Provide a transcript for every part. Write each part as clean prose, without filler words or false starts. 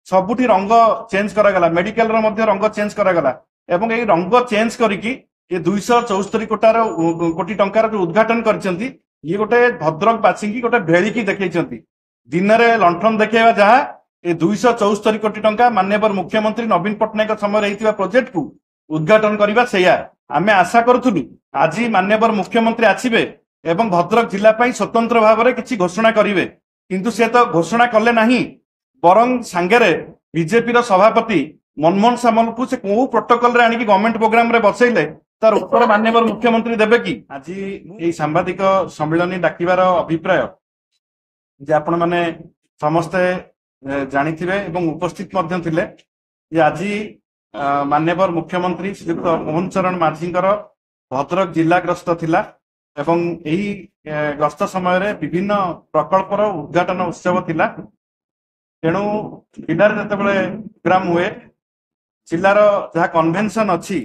सबुठी रंग change करागला medical रो मध्य रंग change करागला एवं एई रंग चेंज करिकी ये 274 कोटी टंकार जो उद्घाटन करछंती ये गोटे भद्रक बासी की गोटे भेलिकी देखैछंती दिन रे लंठन देखैबा जहा ये 274 कोटी टंका माननीय मुख्यमंत्री नवीन पट्टनायक समय रहितबा प्रोजेक्ट को उद्घाटन करबा सेया आमे आशा करथुलु आज माननीय मुख्यमंत्री आछिबे एवं भद्रक जिला पई स्वतंत्र भाव में किछि घोषणा करिवे किंतु से तो घोषणा कले नाही बरं सांगेरे बीजेपी रो सभापति मनमोहन सामल को से को प्रोटोकॉल रे आनी गवर्नमेंट प्रोग्राम रे बसैले तार उत्तर माननीय मुख्यमंत्री देबे कि आज ये सांबादिक सम्मेलन डाकिबार अभिप्राय जे आपण माने समस्ते जानिथिबे एवं उपस्थित मध्य थिले जे आज माननीय मुख्यमंत्री श्रीयुक्त मोहन चरण माझींकर भद्रक जिला ग्रस्त थिला एवं यही गस्त समय रे विभिन्न प्रकल्पर उद्घाटन उत्सव थिला तेणु जिले जिते प्रोग्राम हुए जिलार जहाँ कन्वेन्शन अच्छी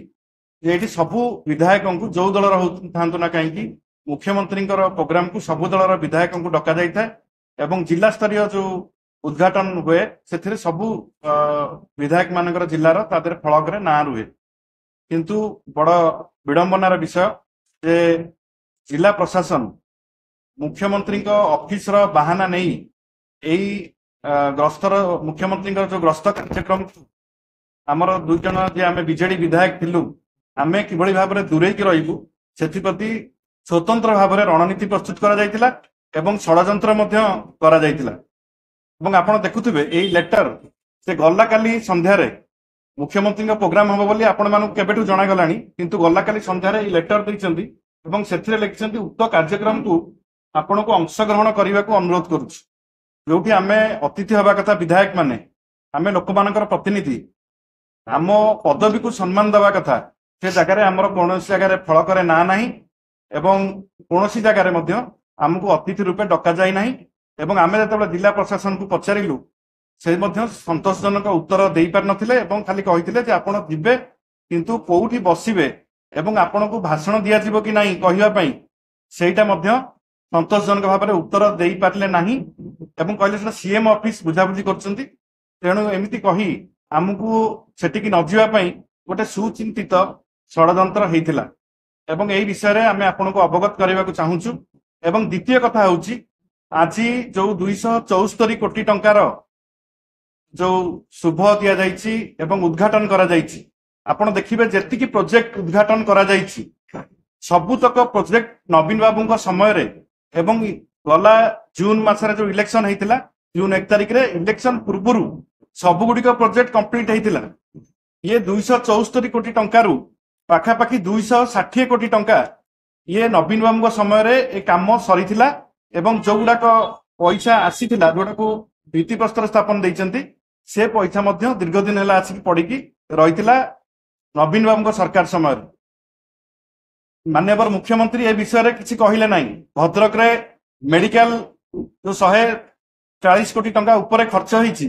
ये सबू विधायक को जो दल था ना कहीं मुख्यमंत्री प्रोग्राम को सबू दलर विधायक को डक जाए जिला स्तरीय जो उद्घाटन हुए से सबू विधायक मान जिलार फलक ना रुहे किंतु बड़ विडंबनार विषय जे जिला प्रशासन मुख्यमंत्री ऑफिस रो बहाना नहीं यही ग्रस्तर मुख्यमंत्री जो ग्रस्त कार्यक्रम आमर दुई जन जे आम बीजेडी विधायक थिलु आमे किभଳି भाबरे दूरेकी रहिबु सेथिप्रति स्वतंत्र भाबरे रणनीति प्रस्तुत करा जायतिला एवं षडयंत्र मध्य करा जायतिला एवं आपण देखुथिबे एई लेटर से गल्ला काली संध्या रे मुख्यमंत्री प्रोग्राम हम बोली आपण मानक केबेठु जणा गलानी किंतु गल्ला काली संध्या रे एई लेटर दैछंती एवं सेथिरे लिखिछंती उक्त कार्यक्रम को आपण को अंशग्रहण करने को अनुरोध करुछु जोठी आमे अतिथि हवा कथा विधायक माने आमे लोक मानकर प्रतिनिधि आम पदवी को सम्मान देवा कथा से जगह आमर कौन जगह फलक ना ना एवं कौन जगह आमको अतिथि रूपे डका जाए ना एवं आमे जो जिला प्रशासन को पचारू से संतोषजनक उत्तर दे पार नथिले एवं खाली कहिथिले जे आपण जिबे किंतु कोउठी बसिबे एवं आपण को भाषण दिया जिवो कि नाही कहिबा पई सेटा मध्य संतोषजनक भाव में उत्तर दे पारे ना एवं कहले सीएम ऑफिस बुझाबुझी करछंती तेणु एमिति कही आमको सेटिकी न जीवाई गोटे सुचिंतित षडयंत्र होता एवं यही विषय में आम आपन को अवगत करने को चाहूँ एवं द्वितीय कथा हूँ आज जो 274 कोटी टंकार जो शुभ दि जाइए एवं उद्घाटन करा जाइए आपण देखिए जेतिकी प्रोजेक्ट उद्घाटन करा जाइए सबुतक प्रोजेक्ट नवीन बाबू समय रे एवं गला जून मसरे जो इलेक्शन होता जून 1 तारिख रे इलेक्शन पूर्व सबुगुड़िक प्रोजेक्ट कंप्लीट होता ये 274 कोटी टंकारु पाखापाखि 260 कोटी टंका ये नवीन बाबू समय रे ए काम सरीथिला एवं जो गुड़ाक पैसा आसीथिला जोड़ा को भित्ति प्रस्तर स्थापन देइचंती से पैसा मध्य दीर्घ दिन है आसिक पड़िकी रहीथिला नवीन बाबू सरकार समय माननीय मुख्यमंत्री ए विषय रे किछि कहिले नाही भद्रक रे मेडिकल जो 140 कोटी टंका ऊपर खर्च होईछि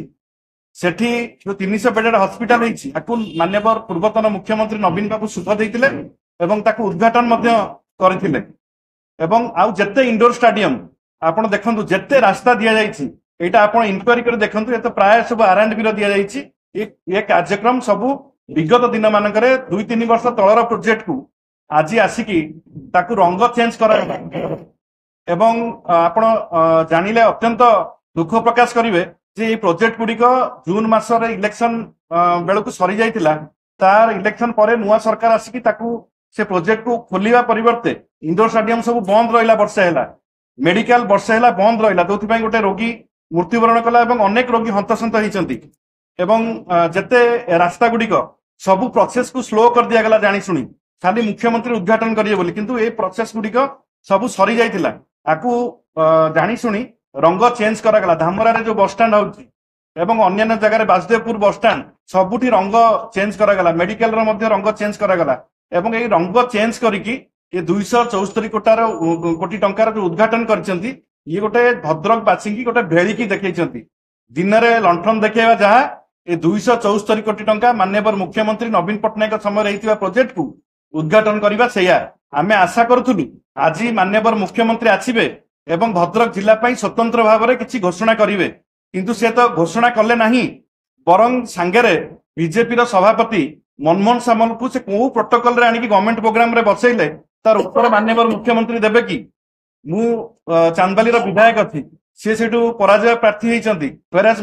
सेठी जो 300 बेडेड हॉस्पिटल होईछि आकु माननीय पूर्वतन मुख्यमंत्री नवीन बाबू शुभ देइतिले एवं ताकु उद्घाटन मध्य करथिले एवं आउ जेते इंडोर स्टेडियम आपण देखंतु जेते रास्ता दिया जाइछि एटा आपण इंक्वायरी कर देखंतु ए तो प्राय सब आरएंडबी रो दिया जाइछि ये कार्यक्रम सब विगत दिन मानकरे 2-3 वर्ष तळर प्रोजेक्ट को आज आसिकी ताकु रंग चेंज करा एवं आपण जानिले अत्यंत दुख प्रकाश करिवे जे ये प्रोजेक्ट गुड़िक जून मासर इलेक्शन बेलू सरी जाइतिला तार इलेक्शन पर नुआ सरकार आसिकी ताकु से प्रोजेक्ट को खोलिबा परिवर्ते इंडोर स्टेडियम सब बंद रहिला वर्षे हैला मेडिकल वर्षे हैला बंद रहिला जोथि पई गोटे रोगी मृत्युवरण कला एवं अनेक रोगी हंतसंत होइचंती एवं जेते रास्ता गुड़िक सब प्रोसेस को स्लो कर दिया गला जानी सुनी खाली मुख्यमंत्री उद्घाटन करिए बोली किंतु ए प्रोसेस गुड़िक सब सरी जाइतिला आकु जानी सुनी रंग चेंज करागला धामरा रे जो बस स्टैंड होउची एवं अन्य जगह बासुदेवपुर बस स्टैंड सबुठी रंग चेंज करागला मेडिकल रो मध्य रंग चेंज करागला एवं एई रंग चेंज करिकी ये 274 कोटी टंकार जो उद्घाटन करछंती ये गोटे भद्रक बासी की गोटे भेलिकी देखैछंती दिन रे लंठन देखैबा जहा ये 274 कोटी टंका माननीय मुख्यमंत्री नवीन पट्टनायक समय रहितबा प्रोजेक्ट को उद्घाटन करबा सेया आमे आशा करथुलु आज माननीय मुख्यमंत्री आछिबे एवं भद्रक जिला पई स्वतंत्र भाव में किछि घोषणा करिवे किंतु से तो घोषणा कले नाही बरं सांगेरे बीजेपी सभापति मनमोहन सामल को से कौ प्रोटोकॉल रे आनिकी गवर्नमेंट प्रोग्राम रे बसैले तार उत्तर माननीय मुख्यमंत्री देबे कि मु चांदबाली विधायक थी सी से पराजय प्रार्थी होती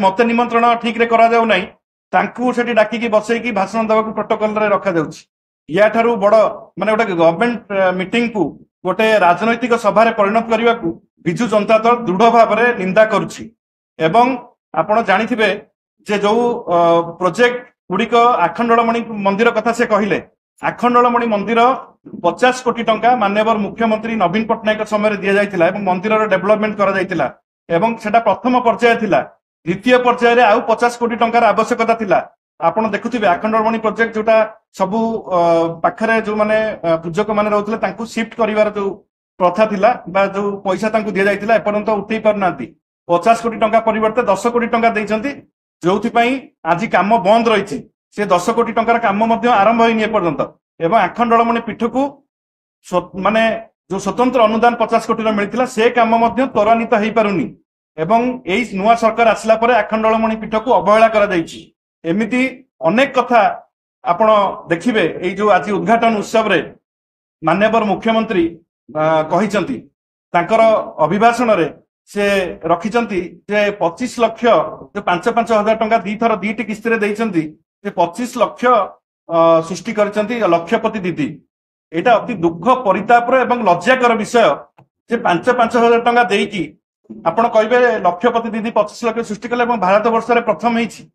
मत निमंत्रण ठीक रे करा जाऊ नहीं तांकू सेठी डाकिकी बसैकी भाषण देवाक प्रोटोकॉल रे रखा जाउछि या ठारू बड़ माने गोटे गवर्नमेंट मीटिंग को गोटे राजनैतिक सभा परिणत करने को विजु जनता दल दृढ़ भाव में निंदा करुछि एवं आपण जानिथिबे जे जो प्रोजेक्ट गुड़िक आखंडलमणि मंदिर कथा से कहले आखंडलमणि मंदिर 50 कोटी टंका माननीय मुख्यमंत्री नवीन पट्टनायक समय दि जाइतिला एवं मंदिर डेवलपमेंट करा जाइतिला एवं सेटा प्रथम पर्याय थिला द्वितीय पर्याय रे आउ 50 कोटी टंकार आवश्यकता थिला आपण देखुथिबे आखंडलमणि प्रोजेक्ट जोटा सबु पाखरे जो माने पूजक माने रहउतले तांकू शिफ्ट करिवार जो प्रथा थिला बा जो पैसा तांकू दिया जाइतिला एपर्यंत उठेई पारनांती 50 कोटी टंका परिवर्ते 10 कोटी टंका देइचंती जोथिपाई आज काम बंद रही से 10 कोटी टंकार काम आरंभ होनी एपर्यंत एवं आखंडलमणि पीठ को माने जो स्वतंत्र अनुदान 50 कोटी मिलता से काम त्वरान्वित हो पारुनी एवं यही नुआ सरकार आसला परे आखंडलमणि पीठ को अवहेला करा जायछि एमिति अनेक कथा आपण देखिबे एई जो आज उद्घाटन उत्सव रे माननीय मुख्यमंत्री कहिसंती तांकर अभिभाषण रे से रखिचंती जे 25 लाख जो 5-5 हजार टंका दी थर दीटी किस्ती रे देइचंती जे 25 लाख सृष्टि करिसंती लक्षपति दीदी एटा अति दुख परितापर एवं लज्जाकर विषय जे 5-5 हजार टंका देइकी आपण कहबे लक्षपति दीदी 25 लाख सृष्टि कले एवं भारत वर्ष रे प्रथम हेछि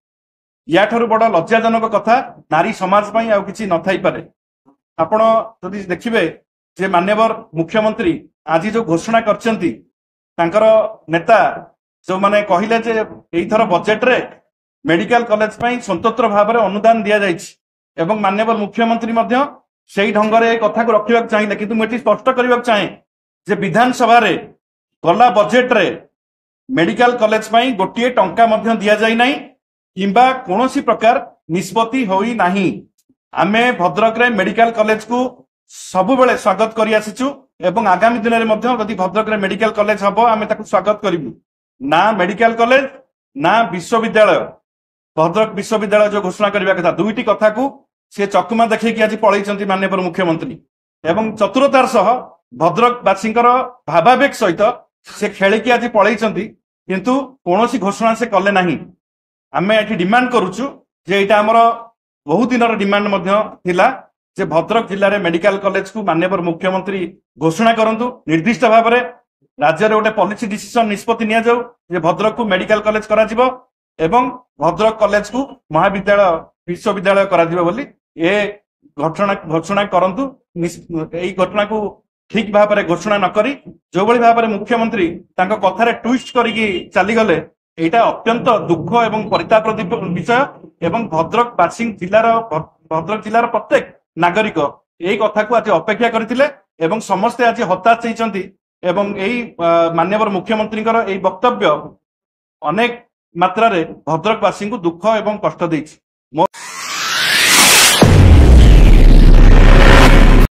या ठारू बड़ लज्जाजनक कथा नारी समाज पई आ किछि न थाई पारे आपण जदि देखिबे जे माननीय मुख्यमंत्री आज जो घोषणा करचंती तांकर नेता जो माने कहिले जे एई थर बजेट रे मेडिकल कॉलेज पई स्वतंत्र भाव में अनुदान दिया जायछि एवं माननीय मुख्यमंत्री मध्य सेही ढंग रे कथा को रखिबाक चाहिए किंतु मैं स्पष्ट करबाक चाहे जे विधानसभा रे गला बजेट रे मेडिकल कॉलेज पई गोटिए टंका मध्य दिया जाय नाही किंबा कोनोसी प्रकार निष्पत्ति होई नाही आमे भद्रक रे मेडिकल कॉलेज को सबु बेले स्वागत करि आसिचु एवं आगामी दिन में जदि भद्रक रे मेडिकल कॉलेज हम आम स्वागत करूँ ना मेडिकल कॉलेज ना विश्वविद्यालय भद्रक विश्वविद्यालय जो घोषणा करने कथा दुईटी कथा को सी चकुमा देखी आज पलैंती माननीय मुख्यमंत्री एवं चतुरतार सह भद्रकवासी भावावेग सहित से खेलिकी आज पलैंती किंतु कौन घोषणा से कले ना आम ये डिमांड करुचु जे यहाँ आमर बहुत दिन डिमांड थिला जे भद्रक जिले में मेडिकल कॉलेज को माननीय मुख्यमंत्री घोषणा करंतु निर्दिष्ट भाव में राज्य रे गोटे पॉलिसी डिसीजन निष्पत्ति निया जाऊ जे भद्रक को मेडिकल कॉलेज करा जिवो एवं भद्रक कॉलेज को महाविद्यालय विश्वविद्यालय करा जिवो बोली ए घोषणा करंतु एई घटना को ठीक भाव में घोषणा न करी जो बड़ी भाव में मुख्यमंत्री तांको कथारे ट्विस्ट करिकी चली गले एटा अत्यंत दुख एवं परिताप विषय एवं भद्रकवासी भद्रक जिलार प्रत्येक नागरिक यही कथा को आज अपेक्षा करथिले एवं समस्ते आज हताश होइचंती एवं यही माननीय मुख्यमंत्री वक्तव्य अनेक मात्रा रे भद्रकवासी को दुख एवं कष्ट देइछि।